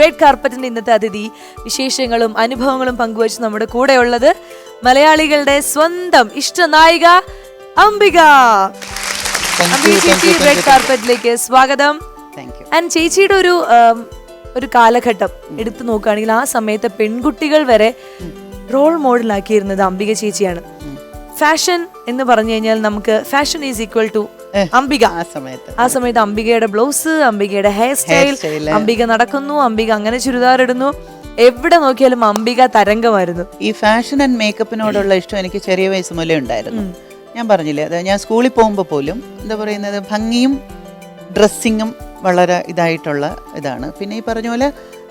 Red കാർപ്പറ്റിന്റെ ഇന്നത്തെ അതിഥി വിശേഷങ്ങളും അനുഭവങ്ങളും പങ്കുവച്ച് നമ്മുടെ കൂടെയുള്ളത് മലയാളികളുടെ സ്വന്തം ഇഷ്ട നായിക അംബിക. ചേച്ചി റെഡ് കാർപ്പറ്റിലേക്ക് സ്വാഗതം. ആൻഡ് ചേച്ചിയുടെ ഒരു കാലഘട്ടം എടുത്തു നോക്കുകയാണെങ്കിൽ ആ സമയത്ത് പെൺകുട്ടികൾ വരെ റോൾ മോഡലാക്കിയിരുന്നത് അംബിക ചേച്ചിയാണ്. ഫാഷൻ എന്ന് പറഞ്ഞു കഴിഞ്ഞാൽ നമുക്ക് fashion is equal to Ambika. ആ സമയത്ത് അംബികയുടെ ബ്ലൗസ്, അംബികയുടെ ഹെയർ സ്റ്റൈൽ, അംബിക നടക്കുന്നു, അംബിക അങ്ങനെ ചുരിദാർ ഇടുന്നു, എവിടെ നോക്കിയാലും അംബിക തരംഗമായിരുന്നു. ഈ ഫാഷൻ ആൻഡ് മേക്കപ്പിനോടുള്ള ഇഷ്ടം എനിക്ക് ചെറിയ വയസ്സ് മുതലേ ഉണ്ടായിരുന്നു. ഞാൻ പറഞ്ഞില്ലേ, അത് ഞാൻ സ്കൂളിൽ പോകുമ്പോൾ പോലും എന്താ പറയുന്നത്, ഭംഗിയും ഡ്രസ്സിങ്ങും വളരെ ഇതായിട്ടുള്ള ഇതാണ്. പിന്നെ ഈ പറഞ്ഞ പോലെ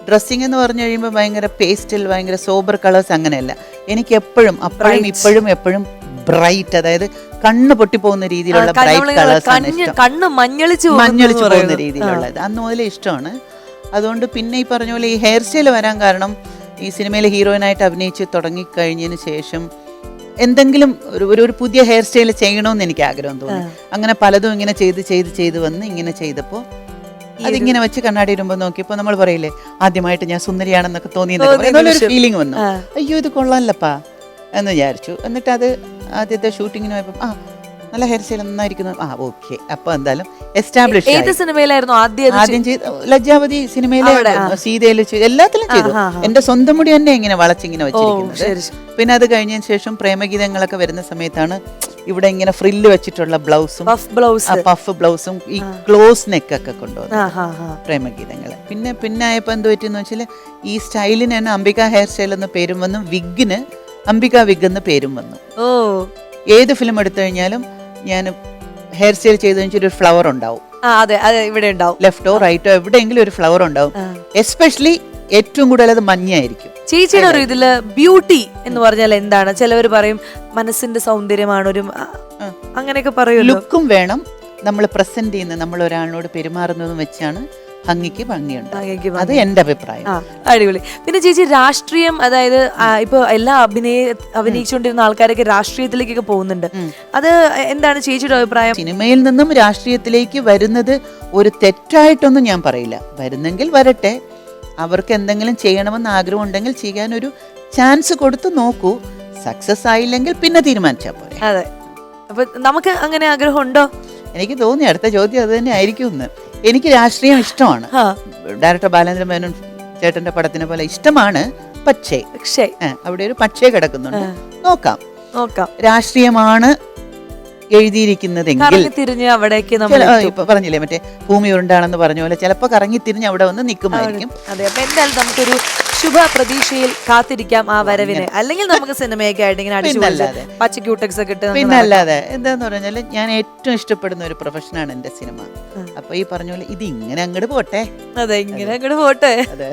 ഡ്രസ്സിങ് എന്ന് പറഞ്ഞു കഴിയുമ്പോൾ ഭയങ്കര പേസ്റ്റൽ, ഭയങ്കര സോബർ കളേഴ്സ് അങ്ങനെയല്ല. എനിക്ക് എപ്പോഴും അപ്പോഴും ഇപ്പോഴും എപ്പോഴും ബ്രൈറ്റ്, അതായത് കണ്ണ് പൊട്ടിപ്പോകുന്ന രീതിയിലുള്ള ബ്രൈറ്റ് കളേഴ്സാണ് ഇഷ്ടം. കണ്ണ് മഞ്ഞളിച്ചു പോകുന്ന രീതിയിലുള്ളത് അന്ന് മുതലേ ഇഷ്ടമാണ്. അതുകൊണ്ട് പിന്നെ ഈ പറഞ്ഞ പോലെ ഈ ഹെയർ സ്റ്റൈൽ വരാൻ കാരണം ഈ സിനിമയിൽ ഹീറോയിനായിട്ട് അഭിനയിച്ച് തുടങ്ങിക്കഴിഞ്ഞതിന് ശേഷം എന്തെങ്കിലും ഒരു പുതിയ ഹെയർ സ്റ്റൈൽ ചെയ്യണമെന്ന് എനിക്ക് ആഗ്രഹം തോന്നി. അങ്ങനെ പലതും ഇങ്ങനെ ചെയ്ത് വന്ന് ഇങ്ങനെ ചെയ്തപ്പോൾ അതിങ്ങനെ വെച്ച് കണ്ണാടി ഇടുമ്പോൾ നോക്കിയപ്പോൾ നമ്മൾ പറയില്ലേ, ആദ്യമായിട്ട് ഞാൻ സുന്ദരിയാണെന്നൊക്കെ തോന്നിയെന്നൊരു ഫീലിംഗ് വന്നു. അയ്യോ ഇത് കൊള്ളാമല്ലപ്പാ എന്ന് വിചാരിച്ചു. എന്നിട്ട് അത് ആദ്യത്തെ ഷൂട്ടിങ്ങിന് പോയപ്പോൾ നല്ല ഹെയർ സ്റ്റൈൽ നന്നായിരിക്കുന്നു. ഓക്കെ, അപ്പൊ എന്തായാലും എസ്റ്റാബ്ലിഷ്. ഏത് സിനിമയിലായിരുന്നു ആദ്യം ചെയ്ത്? ലജ്ജാവതി സിനിമയിലെ സീതയിൽ എല്ലാത്തിലും ചെയ്തു. എന്റെ സ്വന്തം മുടി തന്നെ ഇങ്ങനെ വളച്ചിങ്ങനെ വെച്ചിരിക്കുന്നത്. പിന്നെ അത് കഴിഞ്ഞതിന് ശേഷം പ്രേമഗീതങ്ങളൊക്കെ വരുന്ന സമയത്താണ് ഇവിടെ ഇങ്ങനെ ഫ്രില്ല് വെച്ചിട്ടുള്ള ബ്ലൗസും പഫ് ബ്ലൗസും ഈ ക്ലോസ് നെക്കൊക്കെ കൊണ്ടുവന്നു പ്രേമഗീതങ്ങള്. പിന്നെ ആയപ്പോ എന്ത് പറ്റിയെന്ന് വെച്ചാൽ ഈ സ്റ്റൈലിന് തന്നെ അംബിക ഹെയർ സ്റ്റൈൽ എന്ന പേരും വന്നു, വിഗിന് അംബിക വിഗ് എന്ന പേരും വന്നു. ഏത് ഫിലിം എടുത്തു കഴിഞ്ഞാലും ഞാൻ ഹെയർ സ്റ്റൈൽ ചെയ്ത് കഴിഞ്ഞാൽ ഒരു ഫ്ലവർ ഉണ്ടാവും. ഇവിടെ ഉണ്ടാവും, ലെഫ്റ്റോ റൈറ്റോ എവിടെയെങ്കിലും ഒരു ഫ്ലവർ ഉണ്ടാവും. എസ്പെഷ്യലി ഏറ്റവും കൂടുതൽ അത് മഞ്ഞയായിരിക്കും. ചേച്ചിയുടെ ഒരു ഇതില് ബ്യൂട്ടി എന്ന് പറഞ്ഞാൽ എന്താണ്? ചിലവർ പറയും മനസ്സിന്റെ സൗന്ദര്യമാണ്, ഒരു അങ്ങനെയൊക്കെ പറയും. ലുക്കും വേണം, നമ്മൾ പ്രസന്റ് ചെയ്യുന്ന, നമ്മൾ ഒരാളിനോട് പെരുമാറുന്നതും വെച്ചാണ് ഭംഗിക്ക് ഭംഗിയുണ്ട്. അത് എന്റെ അഭിപ്രായം. അടിപൊളി. പിന്നെ ചേച്ചി രാഷ്ട്രീയം, അതായത് ഇപ്പൊ എല്ലാ അഭിനയിച്ചുകൊണ്ടിരുന്ന ആൾക്കാരൊക്കെ രാഷ്ട്രീയത്തിലേക്കൊക്കെ പോകുന്നുണ്ട്. അത് എന്താണ് ചേച്ചിയുടെ അഭിപ്രായം? സിനിമയിൽ നിന്നും രാഷ്ട്രീയത്തിലേക്ക് വരുന്നത് ഒരു തെറ്റായിട്ടൊന്നും ഞാൻ പറയില്ല. വരുന്നെങ്കിൽ വരട്ടെ, അവർക്ക് എന്തെങ്കിലും ചെയ്യണമെന്ന് ആഗ്രഹം ഉണ്ടെങ്കിൽ ചെയ്യാനൊരു ചാൻസ് കൊടുത്ത് നോക്കൂ. സക്സസ് ആയില്ലെങ്കിൽ പിന്നെ തീരുമാനിച്ചാൽ പോരെ. അതെ, അപ്പൊ നമുക്ക് അങ്ങനെ ആഗ്രഹം ഉണ്ടോ? എനിക്ക് തോന്നി അടുത്ത ചോദ്യം അത് തന്നെ ആയിരിക്കും എന്ന്. എനിക്ക് രാഷ്ട്രീയം ഇഷ്ടമാണ്. ഡയറക്ടർ ബാലേന്ദ്ര മേനോൻ ചേട്ടന്റെ പടത്തിനെ പോലെ ഇഷ്ടമാണ്. പക്ഷേ അവിടെ ഒരു പക്ഷേ കിടക്കുന്നുണ്ട്. നോക്കാം. രാഷ്ട്രീയമാണ് എഴുതിയിരിക്കുന്നതെങ്കിൽ പറഞ്ഞില്ലേ, മറ്റേ ഭൂമി ഉരുണ്ടാണെന്ന് പറഞ്ഞ പോലെ ചിലപ്പോ കറങ്ങി തിരിഞ്ഞ് അവിടെ വന്ന് നിൽക്കുമായിരിക്കും. അതെ, അപ്പൊ എന്തായാലും നമുക്കൊരു ശുഭ പ്രതീക്ഷയിൽ കാത്തിരിക്കാം ആ വരവിന്. അല്ലെങ്കിൽ നമുക്ക് സിനിമയൊക്കെ ആയിട്ട് ഇങ്ങനെ പച്ചക്യൂട്ടക്സ് ഒക്കെ ഇട്ട്. പിന്നെ അല്ലാതെ എന്താന്ന് പറഞ്ഞാല് ഞാൻ ഏറ്റവും ഇഷ്ടപ്പെടുന്ന ഒരു പ്രൊഫഷനാണ് എന്റെ സിനിമ. അപ്പൊ ഈ പറഞ്ഞ പോലെ ഇത് ഇങ്ങനെ അങ്ങോട്ട് പോട്ടെ. അതെ, ഇങ്ങനെ അങ്ങോട്ട് പോട്ടെ. അതെ.